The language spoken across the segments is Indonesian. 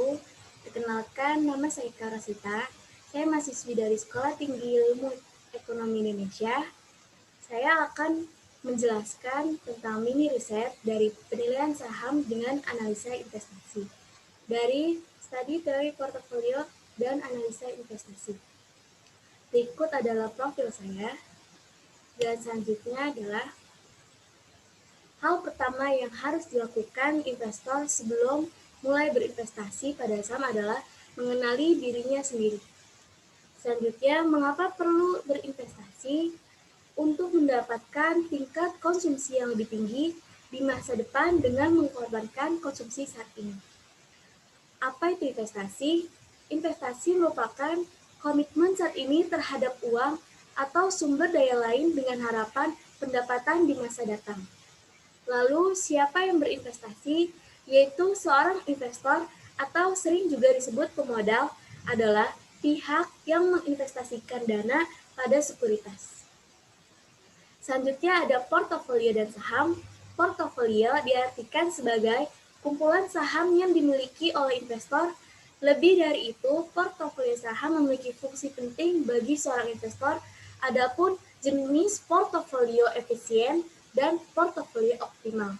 wabarakatuh. Perkenalkan, nama saya Karasita. Saya mahasiswi dari Sekolah Tinggi Ilmu Ekonomi Indonesia. Saya akan menjelaskan tentang mini riset dari penilaian saham dengan analisa investasi dari studi teori portofolio dan analisa investasi. Berikut adalah profil saya, dan selanjutnya adalah hal pertama yang harus dilakukan investor sebelum mulai berinvestasi pada saham adalah mengenali dirinya sendiri. Selanjutnya, mengapa perlu berinvestasi? Untuk mendapatkan tingkat konsumsi yang lebih tinggi di masa depan dengan mengorbankan konsumsi saat ini. Apa itu investasi? Investasi merupakan komitmen saat ini terhadap uang atau sumber daya lain dengan harapan pendapatan di masa datang. Lalu, siapa yang berinvestasi? Yaitu seorang investor atau sering juga disebut pemodal adalah pihak yang menginvestasikan dana pada sekuritas. Selanjutnya ada portofolio dan saham. Portofolio diartikan sebagai kumpulan saham yang dimiliki oleh investor. Lebih dari itu, portofolio saham memiliki fungsi penting bagi seorang investor. Adapun jenis portofolio efisien dan portofolio optimal.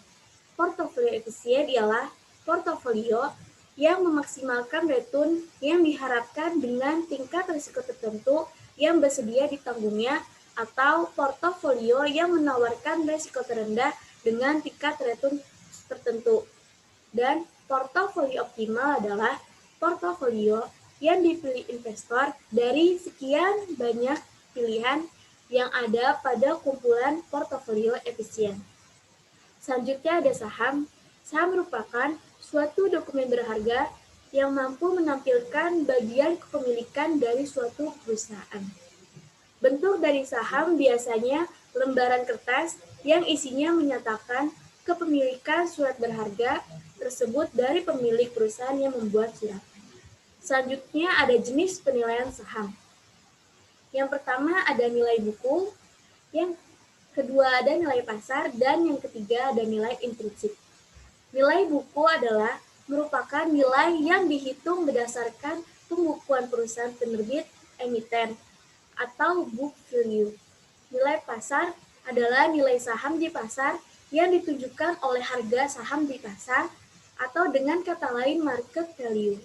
Portofolio efisien ialah portofolio yang memaksimalkan return yang diharapkan dengan tingkat risiko tertentu yang bersedia ditanggungnya, atau portofolio yang menawarkan risiko terendah dengan tingkat return tertentu. Dan portofolio optimal adalah portofolio yang dipilih investor dari sekian banyak pilihan yang ada pada kumpulan portofolio efisien. Selanjutnya ada saham. Saham merupakan suatu dokumen berharga yang mampu menampilkan bagian kepemilikan dari suatu perusahaan. Bentuk dari saham biasanya lembaran kertas yang isinya menyatakan kepemilikan surat berharga tersebut dari pemilik perusahaan yang membuat surat. Selanjutnya ada jenis penilaian saham. Yang pertama ada nilai buku, yang kedua ada nilai pasar, dan yang ketiga ada nilai intrinsik. Nilai buku adalah merupakan nilai yang dihitung berdasarkan pembukuan perusahaan penerbit emiten atau book value. Nilai pasar adalah nilai saham di pasar yang ditunjukkan oleh harga saham di pasar, atau dengan kata lain market value.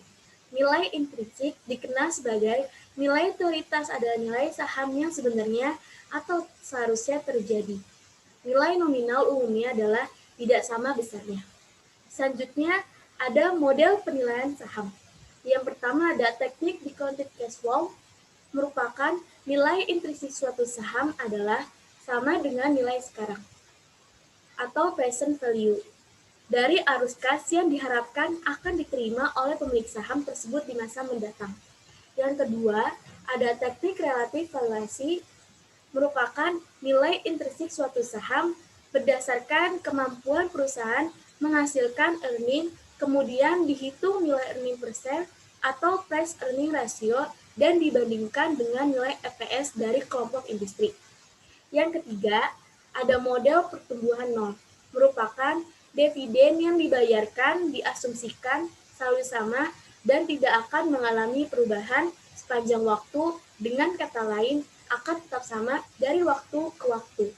Nilai intrinsik dikenal sebagai nilai otoritas adalah nilai saham yang sebenarnya atau seharusnya terjadi. Nilai nominal umumnya adalah tidak sama besarnya. Selanjutnya ada model penilaian saham. Yang pertama ada teknik discounted cash flow, merupakan nilai intrinsik suatu saham adalah sama dengan nilai sekarang atau present value dari arus kas yang diharapkan akan diterima oleh pemilik saham tersebut di masa mendatang. Yang kedua, ada teknik relatif valuasi, merupakan nilai intrinsik suatu saham berdasarkan kemampuan perusahaan menghasilkan earning, kemudian dihitung nilai earning per share atau price earning ratio dan dibandingkan dengan nilai EPS dari kelompok industri. Yang ketiga, ada model pertumbuhan nol, merupakan dividen yang dibayarkan diasumsikan selalu sama dan tidak akan mengalami perubahan sepanjang waktu, dengan kata lain akan tetap sama dari waktu ke waktu.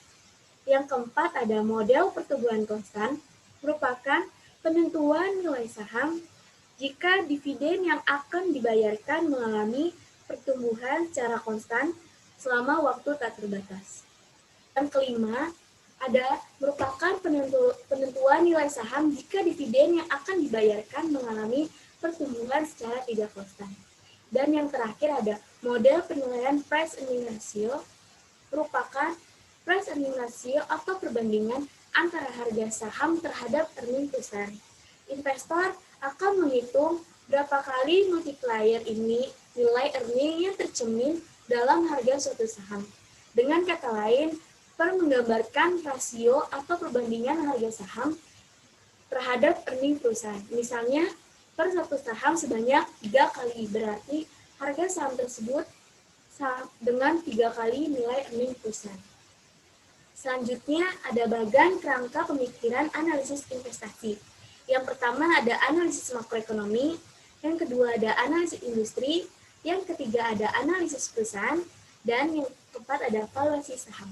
Yang keempat ada model pertumbuhan konstan, merupakan penentuan nilai saham jika dividen yang akan dibayarkan mengalami pertumbuhan secara konstan selama waktu tak terbatas. Yang kelima, ada merupakan penentuan nilai saham jika dividen yang akan dibayarkan mengalami pertumbuhan secara tidak konstan. Dan yang terakhir ada model penilaian price earning ratio, merupakan price earning ratio atau perbandingan antara harga saham terhadap earning perusahaan. Investor akan menghitung berapa kali multiplier ini nilai earning yang tercermin dalam harga suatu saham. Dengan kata lain, menggambarkan rasio atau perbandingan harga saham terhadap earning perusahaan. Misalnya, per satu saham sebanyak 3 kali, berarti harga saham tersebut dengan 3 kali nilai earning perusahaan. Selanjutnya, ada bagan kerangka pemikiran analisis investasi. Yang pertama ada analisis makroekonomi, yang kedua ada analisis industri, yang ketiga ada analisis perusahaan, dan yang keempat ada valuasi saham.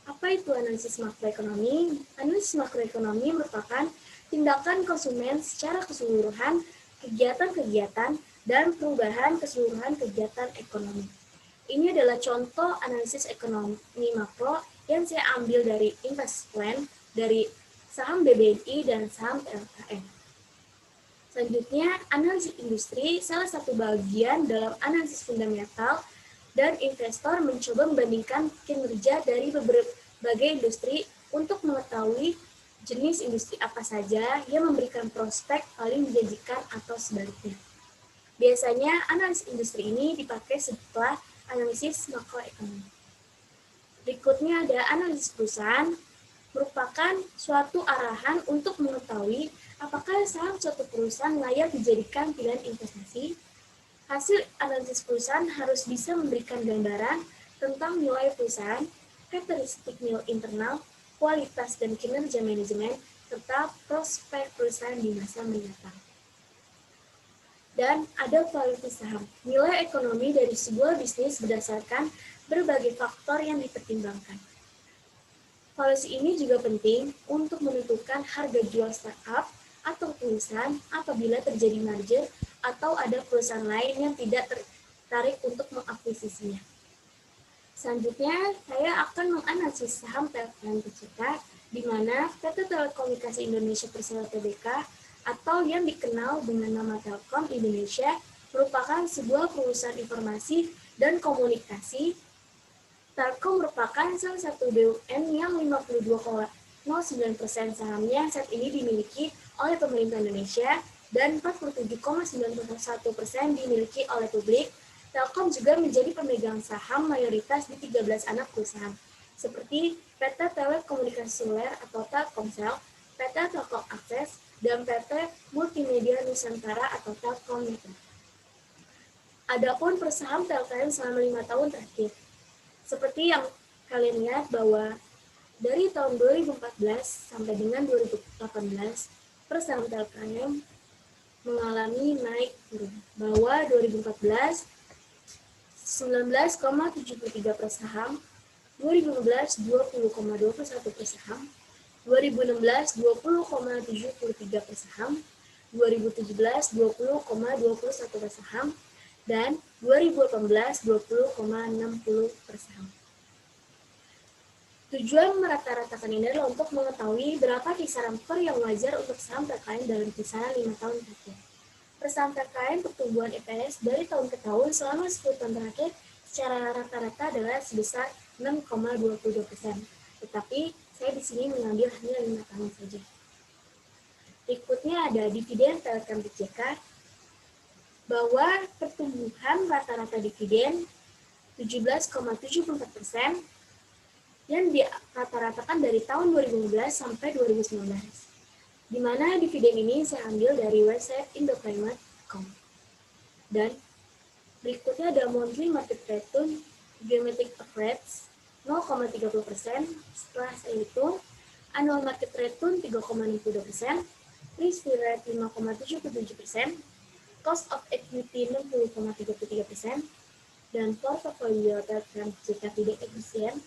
Apa itu analisis makroekonomi? Analisis makroekonomi merupakan tindakan konsumen secara keseluruhan, kegiatan-kegiatan, dan perubahan keseluruhan kegiatan ekonomi. Ini adalah contoh analisis ekonomi makro yang saya ambil dari Investplan, dari saham BBNI, dan saham TLKM. Selanjutnya, analisis industri salah satu bagian dalam analisis fundamental, dan investor mencoba membandingkan kinerja dari berbagai industri untuk mengetahui jenis industri apa saja yang memberikan prospek paling menjanjikan atau sebaliknya. Biasanya, analisis industri ini dipakai setelah analisis makroekonomi. Berikutnya ada analisis perusahaan, merupakan suatu arahan untuk mengetahui apakah saham suatu perusahaan layak dijadikan pilihan investasi. Hasil analisis perusahaan harus bisa memberikan gambaran tentang nilai perusahaan, karakteristik nilai internal, kualitas dan kinerja manajemen, serta prospek perusahaan di masa mendatang. Dan ada valuasi saham, nilai ekonomi dari sebuah bisnis berdasarkan berbagai faktor yang dipertimbangkan. Valuasi ini juga penting untuk menentukan harga jual startup atau perusahaan apabila terjadi merger atau ada perusahaan lain yang tidak tertarik untuk mengakuisisinya. Selanjutnya, saya akan menganalisis saham TLKM TBK, di mana PT Telekomunikasi Indonesia Persero Tbk atau yang dikenal dengan nama Telkom Indonesia merupakan sebuah perusahaan informasi dan komunikasi. Telkom merupakan salah satu BUMN yang 52,09% sahamnya saat ini dimiliki oleh pemerintah Indonesia dan 47,91% dimiliki oleh publik. Telkom juga menjadi pemegang saham mayoritas di 13 anak perusahaan, seperti PT Telekomunikasi Seluler atau Telkomsel, PT Telkom Akses, dan PT Multimedia Nusantara atau Telkomnetro. Adapun persaham TLKM selama 5 tahun terakhir. Seperti yang kalian lihat bahwa dari tahun 2014 sampai dengan 2018, persaham TLKM mengalami naik turun. Bahwa 2014 19,73 per saham, 2015 20,21 per saham, 2016 20,73 per saham, 2017 20,21 per saham, dan 2018 20,60 per saham. Tujuan merata-ratakan ini adalah untuk mengetahui berapa kisaran per yang wajar untuk saham TLKM dalam kisaran 5 tahun terakhir. Per saham TLKM pertumbuhan EPS dari tahun ke tahun selama 10 tahun terakhir secara rata-rata adalah sebesar 6,22%. Tetapi saya di sini mengambil hanya 5 tahun saja. Berikutnya ada dividen TLKM TBK, bahwa pertumbuhan rata-rata dividen 17,74% yang dirata-ratakan dari tahun 2015 sampai 2019. Di mana dividen ini saya ambil dari website indoclimate.com. Dan berikutnya ada monthly market return geometric average 0,30%. Setelah saya hitung, annual market return 3,62%, risk-free rate 5,77%, cost of equity 60,33%, dan portofolio TLKM TBK tidak efisien,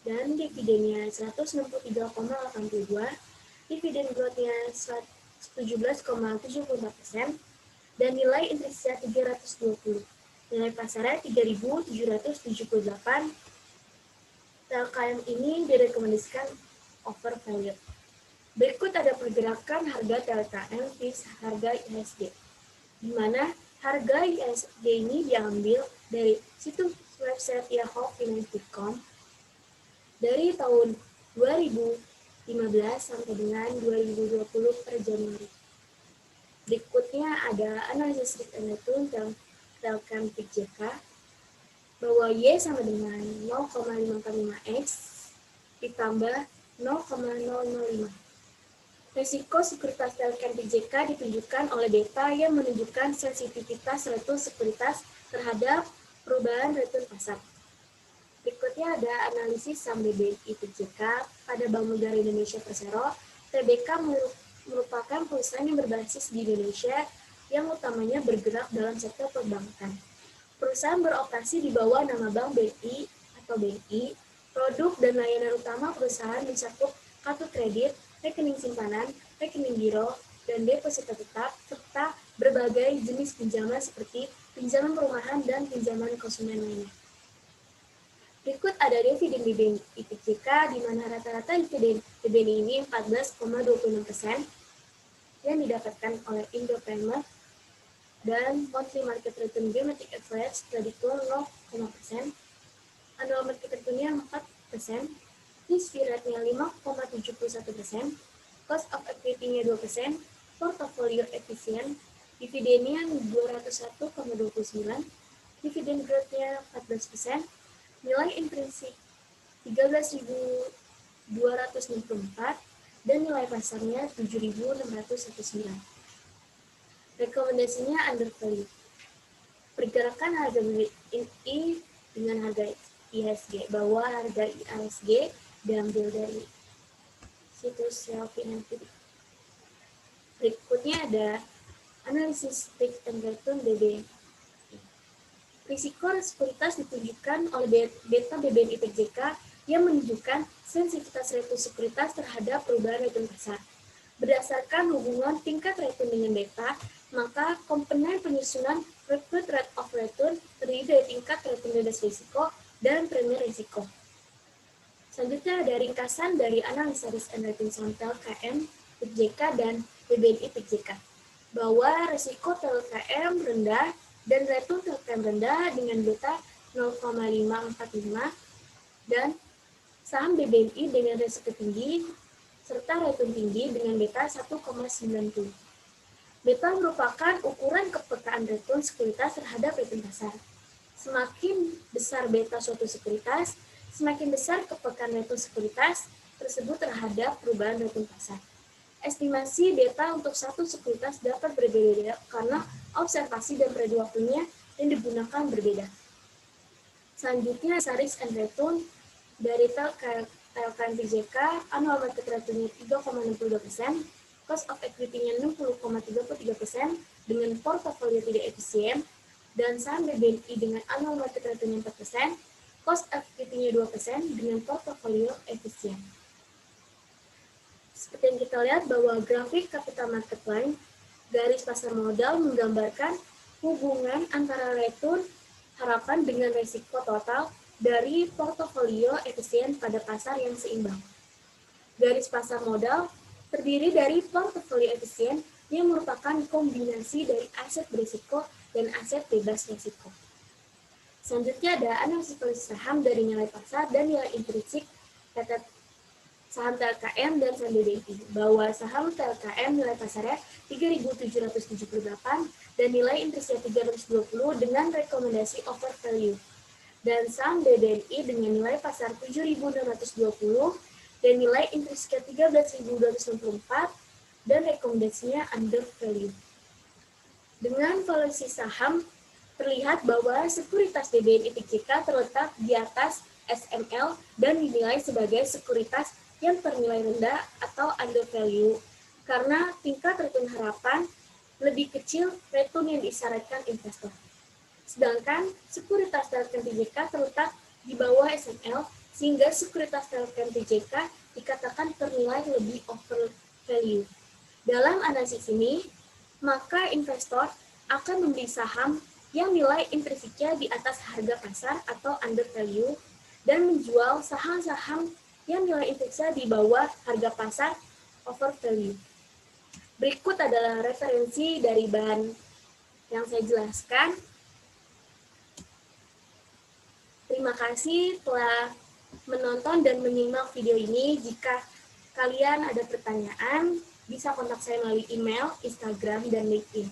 dan dividennya 163,82%, dividen growth-nya 17,74%, dan nilai intrinsisnya 320. Nilai pasarnya 3.778. TLKM ini direkomendasikan overvalued. Berikut ada pergerakan harga TLKM versus harga IHSG, di mana harga IHSG ini diambil dari situs website yahoo.finance.com dari tahun 2015 sampai dengan 2020 per Januari. Berikutnya ada analisis risk and return TLKM TBK, bahwa Y sama dengan 0,55x ditambah 0,005. Risiko sekuritas TLKM TBK ditunjukkan oleh data yang menunjukkan sensitivitas return sekuritas terhadap perubahan return pasar. Berikutnya ada analisis saham BBNI TBK pada Bank Negara Indonesia Persero. TBK merupakan perusahaan yang berbasis di Indonesia yang utamanya bergerak dalam sektor perbankan. Perusahaan beroperasi di bawah nama Bank BRI atau BNI. Produk dan layanan utama perusahaan mencakup kartu kredit, rekening simpanan, rekening giro, dan deposito tetap, serta berbagai jenis pinjaman seperti pinjaman perumahan dan pinjaman konsumen lainnya. Berikut ada dividen IPJK, di mana rata-rata dividen ini 14,26% yang didapatkan oleh Indo Primer, dan monthly market return geometric average terhitung 0,%, annual market return-nya 4%, risk fee rate-nya 5,71%, cost of equity-nya 2%, portfolio efisien, dividennya 201,29, dividen growth-nya 14%, nilai intrinsik 13.264, dan nilai pasarnya 7.619. Rekomendasinya under value. Pergerakan harga BNI dengan harga IHSG, bahwa harga IHSG diambil dari situs Financial. Berikutnya ada analisis risk and return BBNI. Risiko sekuritas ditunjukkan oleh beta BBNI IPJK yang menunjukkan sensitivitas return sekuritas terhadap perubahan return pasar. Berdasarkan hubungan tingkat return dengan beta, maka komponen penyusunan required rate of return terdiri dari tingkat return bebas risiko dan premi risiko. Selanjutnya ada ringkasan dari analisa risk and return saham TLKM, IPJK, dan BBNI IPJK, bahwa risiko TLKM rendah dan return TLKM rendah dengan beta 0,545, dan saham BBNI dengan risiko tinggi serta return tinggi dengan beta 1,90. Beta merupakan ukuran kepekaan return sekuritas terhadap return pasar. Semakin besar beta suatu sekuritas, semakin besar kepekaan return sekuritas tersebut terhadap perubahan return pasar. Estimasi beta untuk satu sekuritas dapat berbeda karena observasi dan periode waktunya yang digunakan berbeda. Selanjutnya, risk and return dari TLKM IPJK, annual market return-nya 3,62%, cost of equity-nya 60,33% dengan portofolio tidak efisien, dan saham BBNI dengan annual market return-nya 4%, cost of equity-nya 2% dengan portofolio efisien. Seperti yang kita lihat bahwa grafik capital market line, garis pasar modal menggambarkan hubungan antara return harapan dengan risiko total dari portofolio efisien pada pasar yang seimbang. Garis pasar modal terdiri dari portofolio efisien yang merupakan kombinasi dari aset berisiko dan aset bebas risiko. Selanjutnya ada analisis saham dari nilai pasar dan nilai intrinsik pada saham TLKM dan saham BBNI, bahwa saham TLKM nilai pasarnya 3.778 dan nilai intrinsiknya 320 dengan rekomendasi over value, dan saham BBNI dengan nilai pasar 7.620 dan nilai intrinsiknya 13.264 dan rekomendasinya under value. Dengan valuasi saham, terlihat bahwa sekuritas BBNI IPJK terletak di atas SML dan dinilai sebagai sekuritas yang ternilai rendah atau under value karena tingkat return harapan lebih kecil return yang disyaratkan investor. Sedangkan sekuritas TLKM IPJK terletak di bawah SML sehingga sekuritas TLKM IPJK dikatakan ternilai lebih over value. Dalam analisis ini, maka investor akan membeli saham yang nilai intrinsiknya di atas harga pasar atau under value dan menjual saham-saham yang nilai intrinsiknya di bawah harga pasar over value. Berikut adalah referensi dari bahan yang saya jelaskan. Terima kasih telah menonton dan menyimak video ini. Jika kalian ada pertanyaan, bisa kontak saya melalui email, Instagram, dan LinkedIn.